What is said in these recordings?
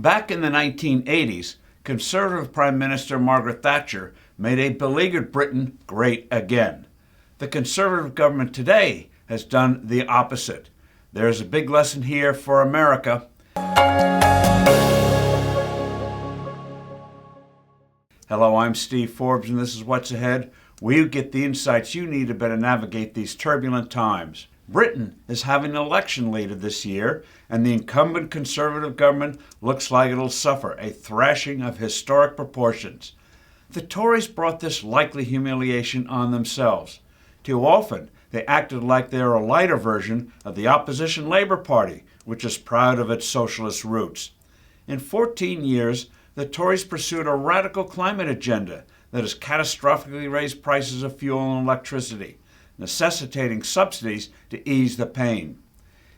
Back in the 1980s, Conservative Prime Minister Margaret Thatcher made a beleaguered Britain great again. The Conservative government today has done the opposite. There's a big lesson here for America. Hello, I'm Steve Forbes, and this is What's Ahead, where you get the insights you need to better navigate these turbulent times. Britain is having an election later this year, and the incumbent Conservative government looks like it'll suffer a thrashing of historic proportions. The Tories brought this likely humiliation on themselves. Too often, they acted like they're a lighter version of the opposition Labour Party, which is proud of its socialist roots. In 14 years, the Tories pursued a radical climate agenda that has catastrophically raised prices of fuel and electricity, necessitating subsidies to ease the pain.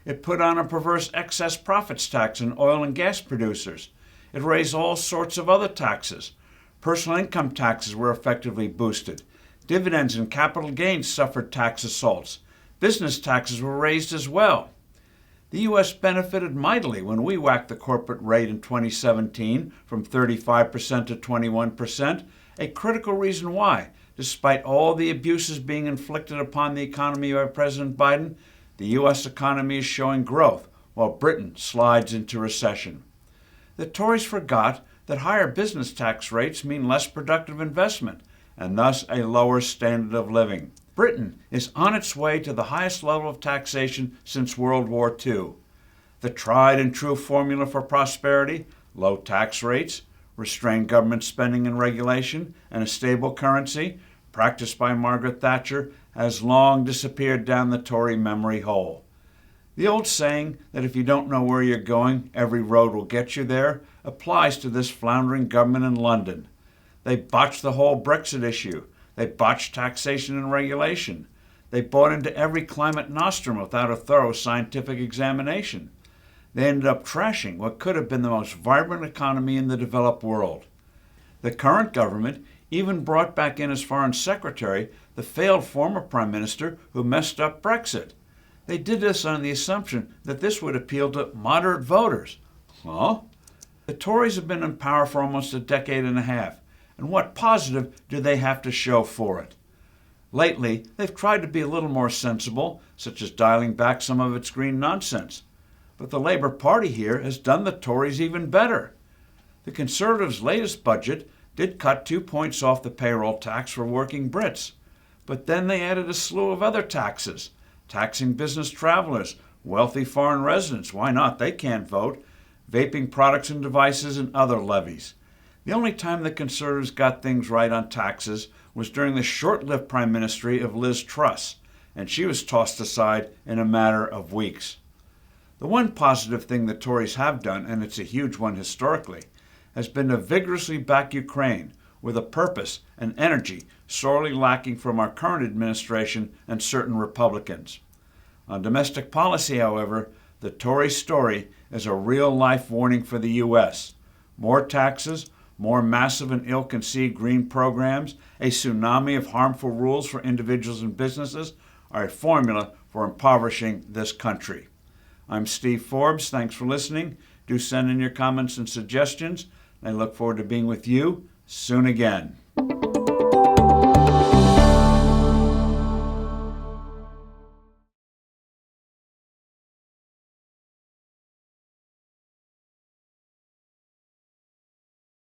It put on a perverse excess profits tax on oil and gas producers. It raised all sorts of other taxes. Personal income taxes were effectively boosted. Dividends and capital gains suffered tax assaults. Business taxes were raised as well. The U.S. benefited mightily when we whacked the corporate rate in 2017 from 35% to 21%, a critical reason why, despite all the abuses being inflicted upon the economy by President Biden, the U.S. economy is showing growth while Britain slides into recession. The Tories forgot that higher business tax rates mean less productive investment and thus a lower standard of living. Britain is on its way to the highest level of taxation since World War II. The tried and true formula for prosperity, low tax rates, restrained government spending and regulation, and a stable currency, practiced by Margaret Thatcher, has long disappeared down the Tory memory hole. The old saying that if you don't know where you're going, every road will get you there, applies to this floundering government in London. They botched the whole Brexit issue. They botched taxation and regulation. They bought into every climate nostrum without a thorough scientific examination. They ended up trashing what could have been the most vibrant economy in the developed world. The current government even brought back in as Foreign Secretary the failed former Prime Minister who messed up Brexit. They did this on the assumption that this would appeal to moderate voters. Huh? The Tories have been in power for almost a decade and a half. And what positive do they have to show for it? Lately, they've tried to be a little more sensible, such as dialing back some of its green nonsense. But the Labour Party here has done the Tories even better. The Conservatives' latest budget did cut 2 points off the payroll tax for working Brits. But then they added a slew of other taxes, taxing business travelers, wealthy foreign residents, why not, they can't vote, vaping products and devices, and other levies. The only time the Conservatives got things right on taxes was during the short-lived prime ministry of Liz Truss, and she was tossed aside in a matter of weeks. The one positive thing the Tories have done, and it's a huge one historically, has been to vigorously back Ukraine with a purpose and energy sorely lacking from our current administration and certain Republicans. On domestic policy, however, the Tory story is a real-life warning for the U.S. More taxes, more massive and ill-conceived green programs, a tsunami of harmful rules for individuals and businesses are a formula for impoverishing this country. I'm Steve Forbes. Thanks for listening. Do send in your comments and suggestions. I look forward to being with you soon again.